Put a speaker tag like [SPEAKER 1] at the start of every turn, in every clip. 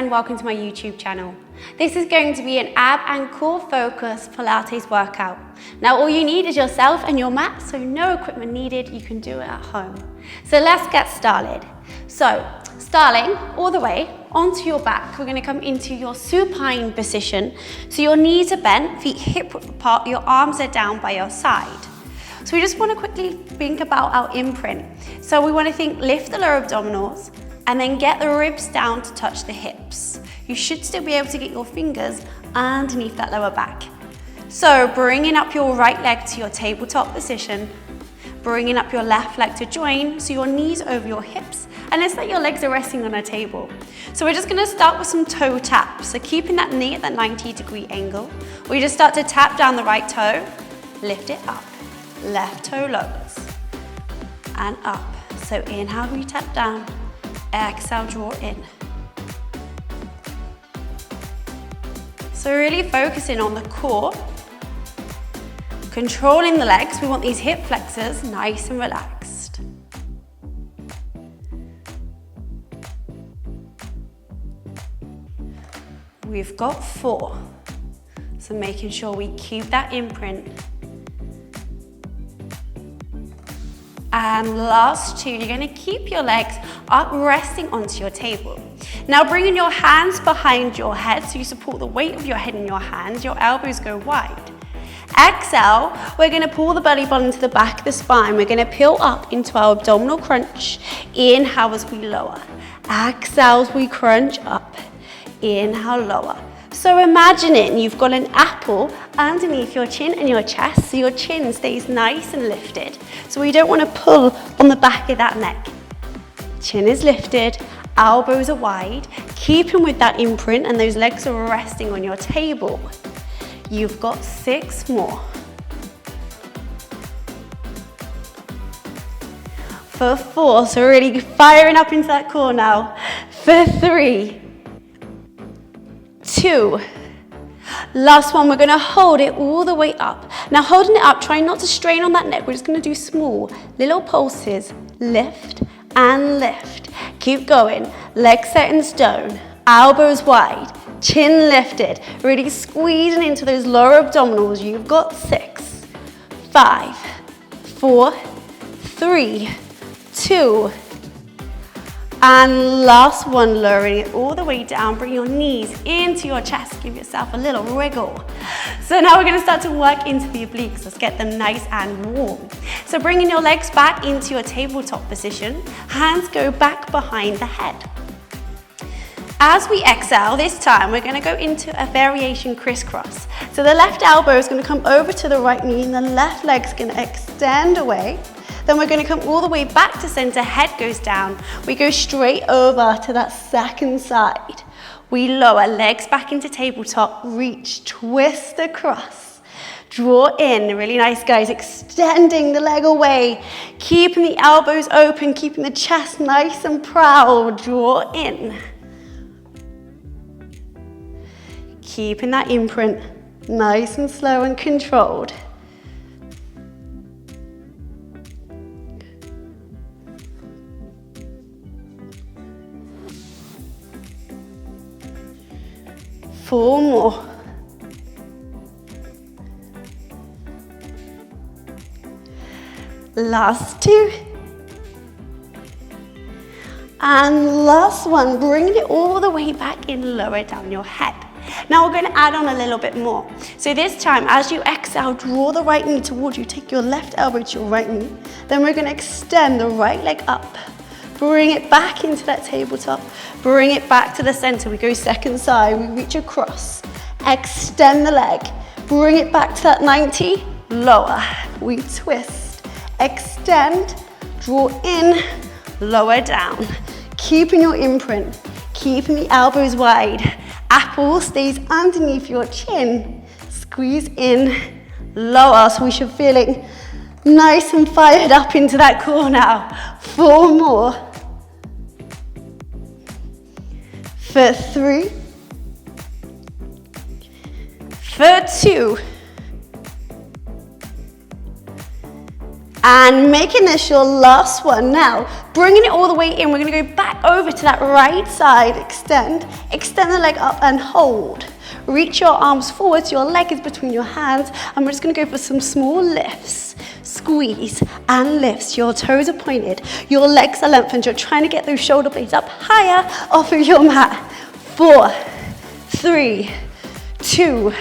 [SPEAKER 1] and welcome to my YouTube channel. This is going to be an ab and core focused Pilates workout. Now all you need is yourself and your mat, so no equipment needed, you can do it at home. So let's get started. So starting all the way onto your back, we're going to come into your supine position. So your knees are bent, feet hip width apart, your arms are down by your side. So we just want to quickly think about our imprint. So we want to think lift the lower abdominals, and then get the ribs down to touch the hips. You should still be able to get your fingers underneath that lower back. So bringing up your right leg to your tabletop position, bringing up your left leg to join, so your knees over your hips, and it's like your legs are resting on a table. So we're just gonna start with some toe taps. So keeping that knee at that 90-degree angle, we just start to tap down the right toe, lift it up, left toe lowers, and up. So inhale, we tap down, exhale, draw in. So really focusing on the core, controlling the legs. We want these hip flexors nice and relaxed. We've got 4. So making sure we keep that imprint. And last 2, you're going to keep your legs up resting onto your table. Now bringing your hands behind your head so you support the weight of your head in your hands, your elbows go wide. Exhale, we're going to pull the belly button to the back of the spine. We're going to peel up into our abdominal crunch. Inhale as we lower. Exhale as we crunch up. Inhale, lower. So imagining you've got an apple underneath your chin and your chest, so your chin stays nice and lifted. So we don't want to pull on the back of that neck. Chin is lifted, elbows are wide, keeping with that imprint, and those legs are resting on your table. You've got 6 more. For 4, so really firing up into that core now. For 3, 2, last one, we're going to hold it all the way up. Now holding it up, try not to strain on that neck. We're just going to do small little pulses, lift and lift. Keep going, legs set in stone, elbows wide, chin lifted, really squeezing into those lower abdominals. You've got 6, 5, 4, 3, 2, and last one, lowering it all the way down. Bring your knees into your chest. Give yourself a little wriggle. So now we're going to start to work into the obliques. Let's get them nice and warm. So bringing your legs back into your tabletop position. Hands go back behind the head. As we exhale, this time we're going to go into a variation crisscross. So the left elbow is going to come over to the right knee and the left leg's going to extend away. Then we're going to come all the way back to center, head goes down. We go straight over to that second side. We lower, legs back into tabletop, reach, twist across. Draw in, really nice guys, extending the leg away. Keeping the elbows open, keeping the chest nice and proud. Draw in. Keeping that imprint nice and slow and controlled. Four more. Last 2. And last one, bringing it all the way back in, lower down your head. Now we're going to add on a little bit more. So this time, as you exhale, draw the right knee towards you. Take your left elbow to your right knee. Then we're going to extend the right leg up. Bring it back into that tabletop. Bring it back to the center. We go second side. We reach across. Extend the leg. Bring it back to that 90. Lower. We twist. Extend. Draw in. Lower down. Keeping your imprint. Keeping the elbows wide. Apple stays underneath your chin. Squeeze in. Lower. So we should feeling nice and fired up into that core now. 4 more. For 3, for 2, And making this your last one. Now, bringing it all the way in, we're gonna go back over to that right side, extend the leg up and hold. Reach your arms forward, your leg is between your hands, and we're just gonna go for some small lifts. Squeeze and lifts, your toes are pointed, your legs are lengthened, you're trying to get those shoulder blades up higher off of your mat. 4, 3, 2,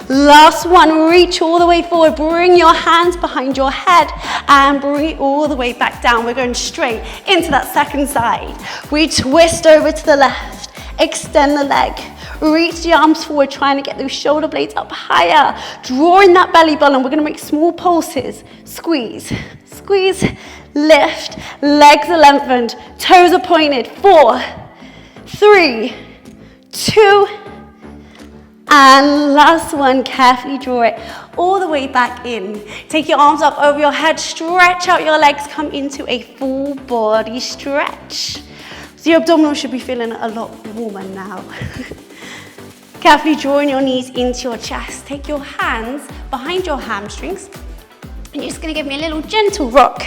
[SPEAKER 1] last one, reach all the way forward, bring your hands behind your head and bring it all the way back down. We're going straight into that second side. We twist over to the left, extend the leg, reach the arms forward, trying to get those shoulder blades up higher, drawing that belly button. We're gonna make small pulses, squeeze, squeeze, lift, legs are lengthened, toes are pointed. 4, 3, 2, and last one, carefully draw it all the way back in. Take your arms up over your head, stretch out your legs, come into a full body stretch. So your abdominals should be feeling a lot warmer now. Carefully drawing your knees into your chest. Take your hands behind your hamstrings. And you're just gonna give me a little gentle rock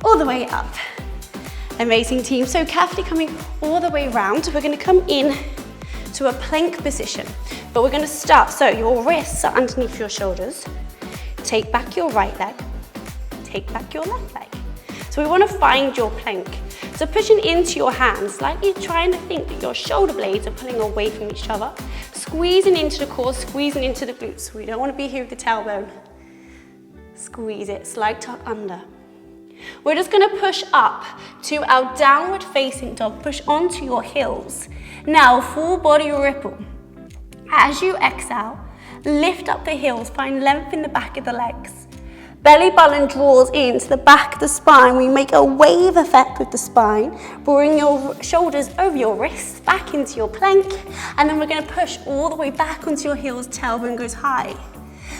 [SPEAKER 1] all the way up. Amazing team. So carefully coming all the way around. We're gonna come in to a plank position. But we're gonna start, so your wrists are underneath your shoulders. Take back your right leg, take back your left leg. So we wanna find your plank. So pushing into your hands, like you're trying to think that your shoulder blades are pulling away from each other. Squeezing into the core, squeezing into the glutes. We don't wanna be here with the tailbone. Squeeze it, slide tuck under. We're just gonna push up to our downward facing dog. Push onto your heels. Now, full body ripple. As you exhale, lift up the heels, find length in the back of the legs. Belly button draws into the back of the spine. We make a wave effect with the spine. Bring your shoulders over your wrists, back into your plank, and then we're gonna push all the way back onto your heels, tailbone goes high.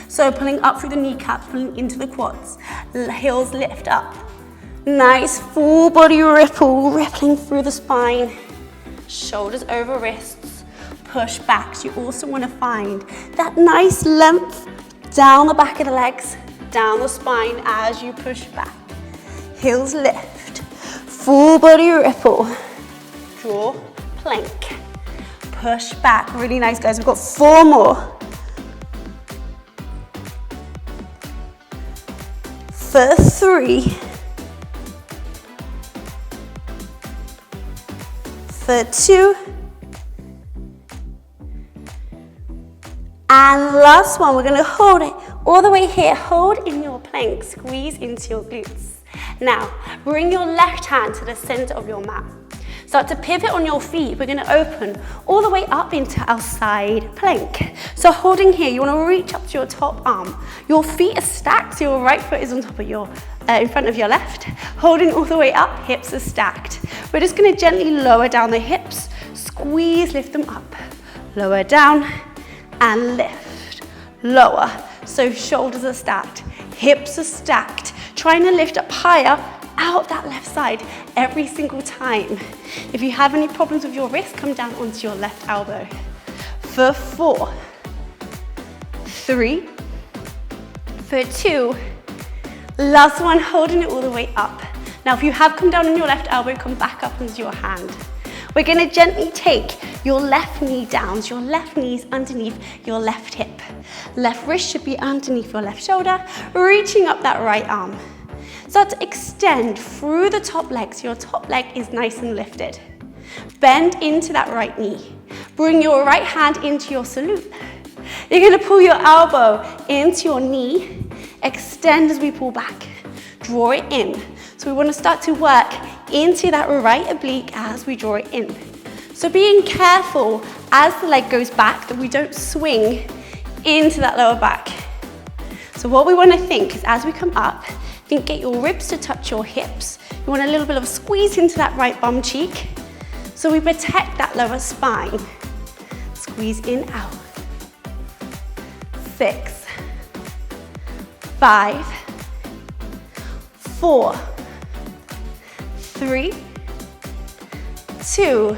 [SPEAKER 1] So pulling up through the kneecaps, pulling into the quads, heels lift up. Nice full body ripple, rippling through the spine. Shoulders over wrists, push back. So you also want to find that nice length down the back of the legs, down the spine as you push back. Heels lift, full body ripple, draw, plank, push back. Really nice, guys. We've got 4 more. For 3, for 2, and last one, we're gonna hold it all the way here. Hold in your plank, squeeze into your glutes. Now, bring your left hand to the center of your mat. Start to pivot on your feet. We're gonna open all the way up into our side plank. So holding here, you wanna reach up to your top arm. Your feet are stacked, so your right foot is on top of your, in front of your left. Holding all the way up, hips are stacked. We're just gonna gently lower down the hips, squeeze, lift them up. Lower down and lift, lower. So shoulders are stacked, hips are stacked. Trying to lift up higher out of that left side every single time. If you have any problems with your wrist, come down onto your left elbow. For 4, 3, for 2, last one, holding it all the way up. Now, if you have come down on your left elbow, come back up onto your hand. We're gonna gently take your left knee down, so your left knee's underneath your left hip. Left wrist should be underneath your left shoulder, reaching up that right arm. Start to extend through the top leg, so your top leg is nice and lifted. Bend into that right knee. Bring your right hand into your salute. You're gonna pull your elbow into your knee, extend as we pull back, draw it in. So we wanna start to work into that right oblique as we draw it in. So being careful as the leg goes back that we don't swing into that lower back. So what we wanna think is as we come up, get your ribs to touch your hips. You want a little bit of a squeeze into that right bum cheek. So we protect that lower spine. Squeeze in, out. 6, 5, 4, 3, 2.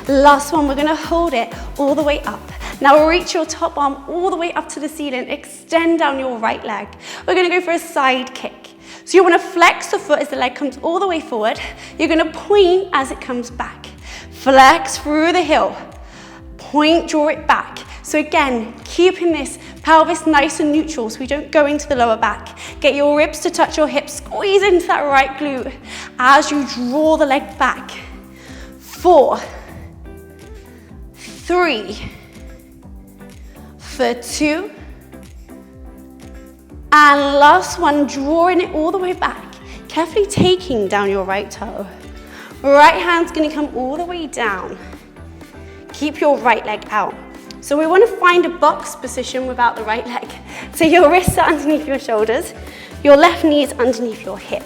[SPEAKER 1] Last one, we're gonna hold it all the way up. Now we'll reach your top arm all the way up to the ceiling. Extend down your right leg. We're gonna go for a side kick. So you wanna flex the foot as the leg comes all the way forward. You're gonna point as it comes back. Flex through the heel. Point, draw it back. So again, keeping this pelvis nice and neutral so we don't go into the lower back. Get your ribs to touch your hips. Squeeze into that right glute as you draw the leg back. 4, 3, for 2, and last one, drawing it all the way back, carefully taking down your right toe. Right hand's gonna come all the way down. Keep your right leg out. So we wanna find a box position without the right leg. So your wrists are underneath your shoulders, your left knee is underneath your hip.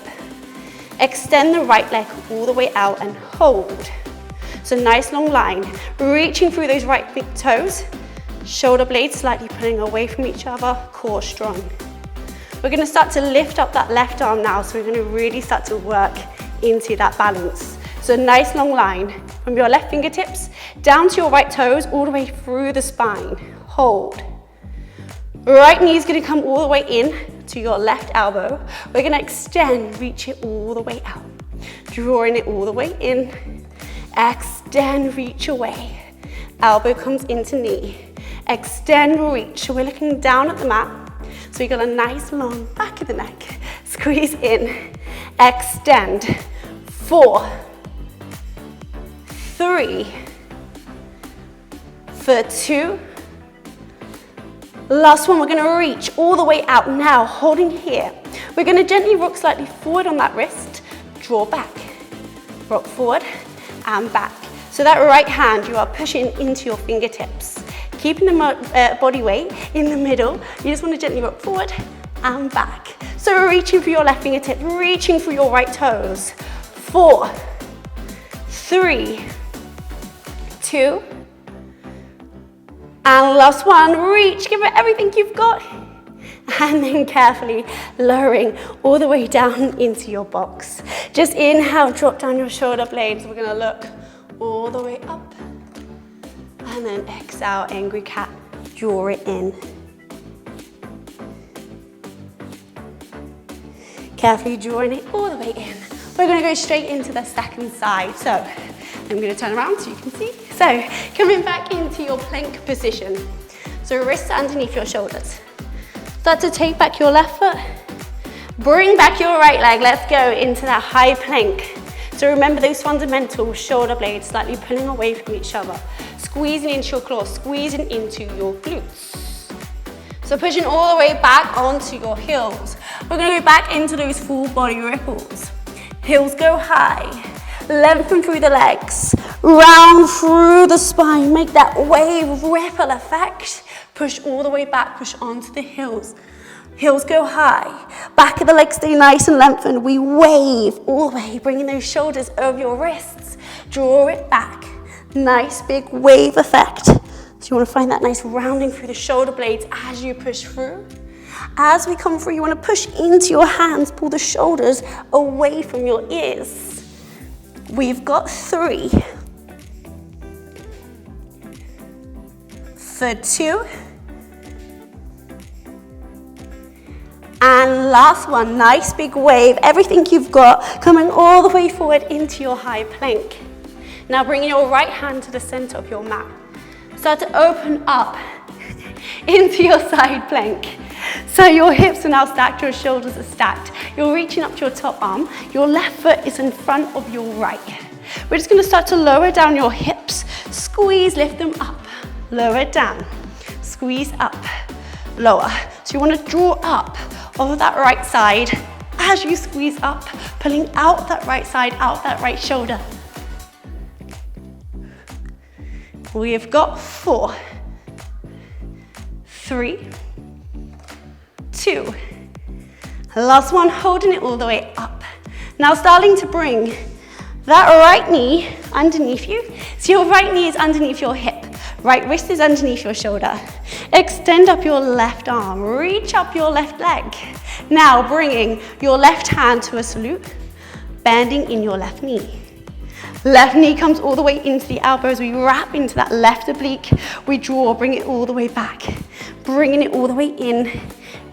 [SPEAKER 1] Extend the right leg all the way out and hold. So nice long line, reaching through those right big toes, shoulder blades slightly pulling away from each other, core strong. We're gonna start to lift up that left arm now, so we're gonna really start to work into that balance. So nice long line from your left fingertips down to your right toes, all the way through the spine. Hold. Right knee is gonna come all the way in to your left elbow. We're gonna extend, reach it all the way out. Drawing it all the way in. Extend, reach away. Elbow comes into knee. Extend, reach. So we're looking down at the mat. So you got a nice long back of the neck. Squeeze in. Extend. 4, 3, for 2. Last one, we're gonna reach all the way out. Now, holding here. We're gonna gently rock slightly forward on that wrist. Draw back. Rock forward and back. So that right hand, you are pushing into your fingertips. Keeping the body weight in the middle. You just want to gently rock forward and back. So we're reaching for your left fingertip, reaching for your right toes. 4, 3, 2, and last one, reach, give it everything you've got. And then carefully lowering all the way down into your box. Just inhale, drop down your shoulder blades. We're gonna look all the way up. And then exhale, angry cat, draw it in. Carefully drawing it all the way in. We're gonna go straight into the second side. So I'm gonna turn around so you can see. So coming back into your plank position. So wrists underneath your shoulders. Start to take back your left foot. Bring back your right leg. Let's go into that high plank. So remember those fundamental shoulder blades slightly pulling away from each other. Squeezing into your claws, squeezing into your glutes. So pushing all the way back onto your heels. We're gonna go back into those full body ripples. Heels go high, lengthen through the legs, round through the spine. Make that wave ripple effect. Push all the way back, push onto the heels. Heels go high, back of the legs stay nice and lengthened. We wave all the way, bringing those shoulders over your wrists. Draw it back. Nice big wave effect. So you want to find that nice rounding through the shoulder blades as you push through. As we come through, you want to push into your hands, pull the shoulders away from your ears. We've got 3, for 2, and last one, nice big wave, everything you've got coming all the way forward into your high plank. Now bring your right hand to the center of your mat. Start to open up into your side plank. So your hips are now stacked, your shoulders are stacked. You're reaching up to your top arm. Your left foot is in front of your right. We're just gonna start to lower down your hips. Squeeze, lift them up. Lower down, squeeze up, lower. So you wanna draw up over that right side as you squeeze up, pulling out that right side, out that right shoulder. We've got 4, 3, 2. Last one, holding it all the way up. Now starting to bring that right knee underneath you. So your right knee is underneath your hip. Right wrist is underneath your shoulder. Extend up your left arm. Reach up your left leg. Now bringing your left hand to a salute. Bending in your left knee. Left knee comes all the way into the elbows. We wrap into that left oblique. We draw, bring it all the way back. Bringing it all the way in.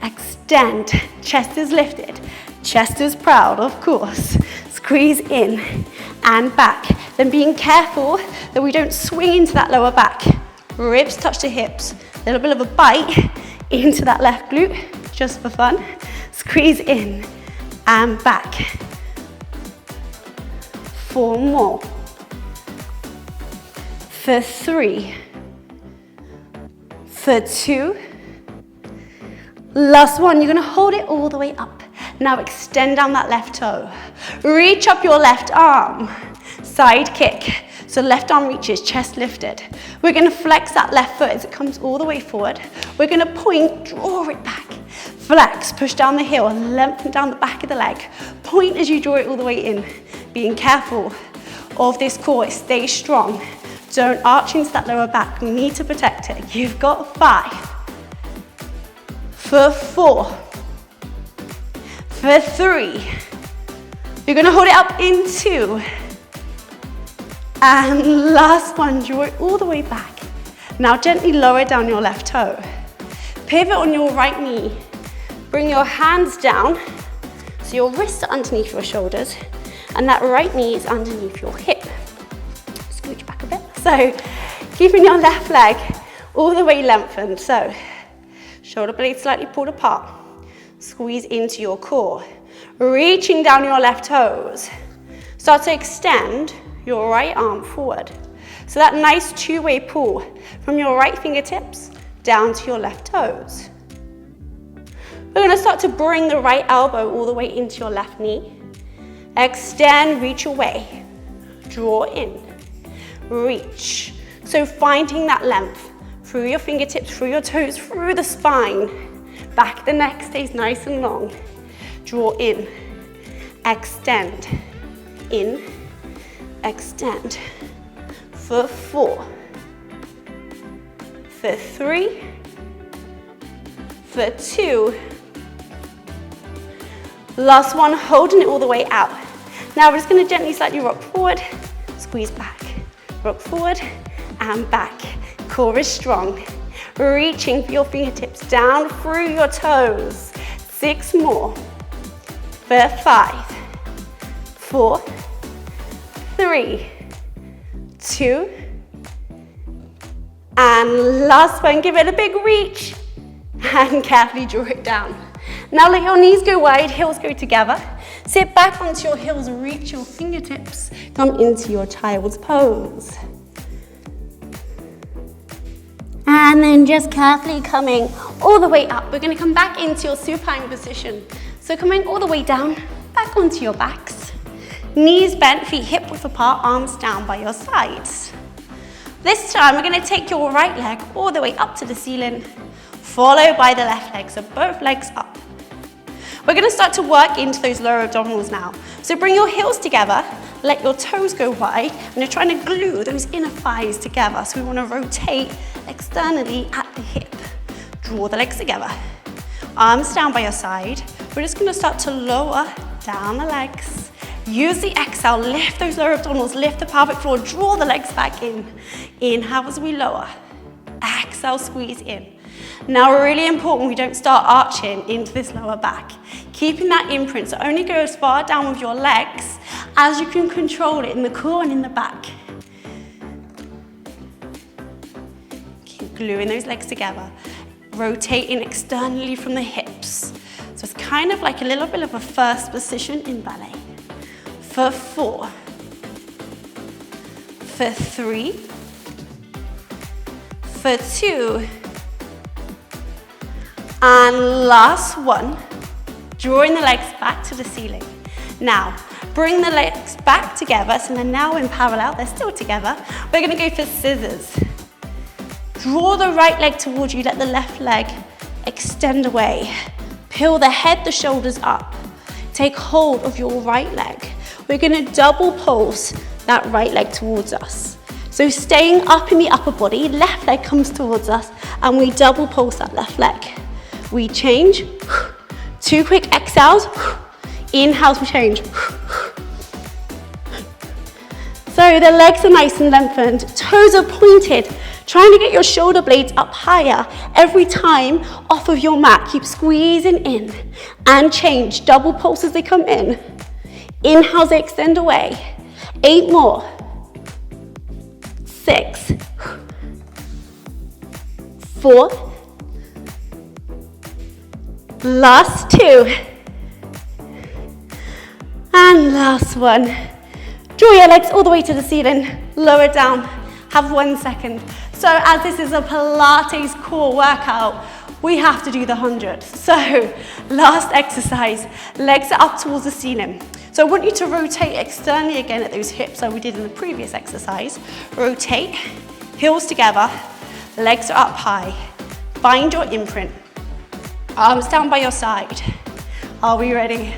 [SPEAKER 1] Extend. Chest is lifted. Chest is proud, of course. Squeeze in and back. Then being careful that we don't swing into that lower back. Ribs touch the hips. A little bit of a bite into that left glute, just for fun. Squeeze in and back. 4 more. For 3. For 2. Last one, you're gonna hold it all the way up. Now extend down that left toe. Reach up your left arm. Side kick. So left arm reaches, chest lifted. We're gonna flex that left foot as it comes all the way forward. We're gonna point, draw it back. Flex, push down the heel, lengthen down the back of the leg. Point as you draw it all the way in. Being careful of this core, stay strong. Don't arch into that lower back, we need to protect it. You've got 5. For 4. For 3. You're gonna hold it up in 2. And last one, draw it all the way back. Now gently lower down your left toe. Pivot on your right knee. Bring your hands down, so your wrists are underneath your shoulders, and that right knee is underneath your hip. Scooch back a bit. So, keeping your left leg all the way lengthened. So, shoulder blades slightly pulled apart. Squeeze into your core. Reaching down your left toes. Start to extend your right arm forward. So that nice two-way pull from your right fingertips down to your left toes. We're gonna start to bring the right elbow all the way into your left knee. Extend, reach away. Draw in, reach. So finding that length through your fingertips, through your toes, through the spine. Back of the neck stays nice and long. Draw in, extend, in, extend. For 4, for 3, for 2. Last one, holding it all the way out. Now we're just gonna gently slightly rock forward, squeeze back, rock forward and back. Core is strong. Reaching for your fingertips down through your toes. 6 more. For 5, 4, 3, 2, and last one, give it a big reach and carefully draw it down. Now let your knees go wide, heels go together. Sit back onto your heels, reach your fingertips, come into your child's pose. And then just carefully coming all the way up. We're gonna come back into your supine position. So coming all the way down, back onto your backs. Knees bent, feet hip width apart, arms down by your sides. This time we're gonna take your right leg all the way up to the ceiling, followed by the left leg, so both legs up. We're gonna start to work into those lower abdominals now. So bring your heels together, let your toes go wide, and you're trying to glue those inner thighs together. So we wanna rotate externally at the hip. Draw the legs together. Arms down by your side. We're just gonna start to lower down the legs. Use the exhale, lift those lower abdominals, lift the pelvic floor, draw the legs back in. Inhale as we lower. Exhale, squeeze in. Now really important, we don't start arching into this lower back. Keeping that imprint, so only go as far down with your legs as you can control it in the core and in the back. Keep gluing those legs together. Rotating externally from the hips. So it's kind of like a little bit of a first position in ballet. For 4, for 3, for 2, and last one, drawing the legs back to the ceiling. Now, bring the legs back together, so they're now in parallel, they're still together. We're gonna go for scissors. Draw the right leg towards you, let the left leg extend away. Peel the head, the shoulders up. Take hold of your right leg. We're gonna double pulse that right leg towards us. So staying up in the upper body, left leg comes towards us, and we double pulse that left leg. We change, 2 quick exhales, inhales we change. So the legs are nice and lengthened, toes are pointed, trying to get your shoulder blades up higher every time off of your mat. Keep squeezing in and change. Double pulse as they come in. Inhale as they extend away. 8 more. 6. 4. Last 2. And last one. Draw your legs all the way to the ceiling, lower down, have 1 second. So as this is a Pilates core workout, we have to do the 100. So last exercise, legs are up towards the ceiling. So I want you to rotate externally again at those hips like we did in the previous exercise. Rotate, heels together, legs are up high. Find your imprint. Arms down by your side. Are we ready?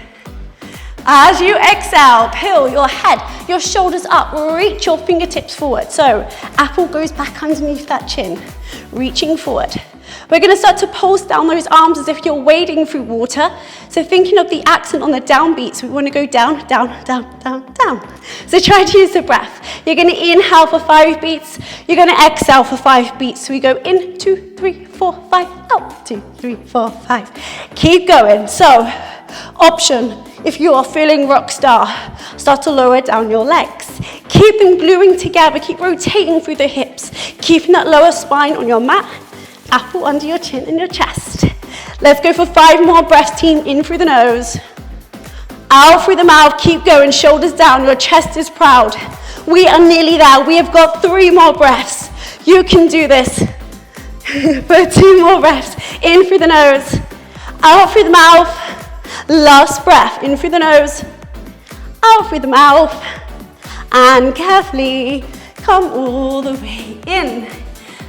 [SPEAKER 1] As you exhale, peel your head, your shoulders up, reach your fingertips forward. So apple goes back underneath that chin, reaching forward. We're going to start to pulse down those arms as if you're wading through water. So thinking of the accent on the downbeat, so we want to go down, down, down, down, down. So try to use the breath. You're going to inhale for 5 beats. You're going to exhale for 5 beats. So we go in, 2, 3, 4, 5, out, 2, 3, 4, 5. Keep going. So option, if you are feeling rock star, start to lower down your legs. Keep them gluing together. Keep rotating through the hips. Keeping that lower spine on your mat. Apple under your chin and your chest. Let's go for 5 more breaths, team. In through the nose. Out through the mouth. Keep going. Shoulders down. Your chest is proud. We are nearly there. We have got 3 more breaths. You can do this. For 2 more breaths. In through the nose. Out through the mouth. Last breath. In through the nose. Out through the mouth. And carefully come all the way in.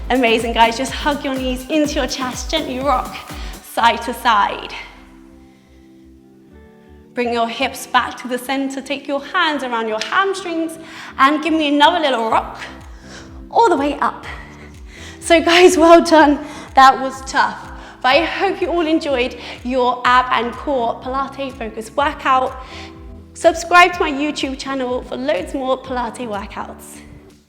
[SPEAKER 1] Amazing, guys. Just hug your knees into your chest. Gently rock side to side. Bring your hips back to the center. Take your hands around your hamstrings and give me another little rock all the way up. So guys, well done. That was tough. But I hope you all enjoyed your ab and core Pilates focused workout. Subscribe to my YouTube channel for loads more Pilates workouts.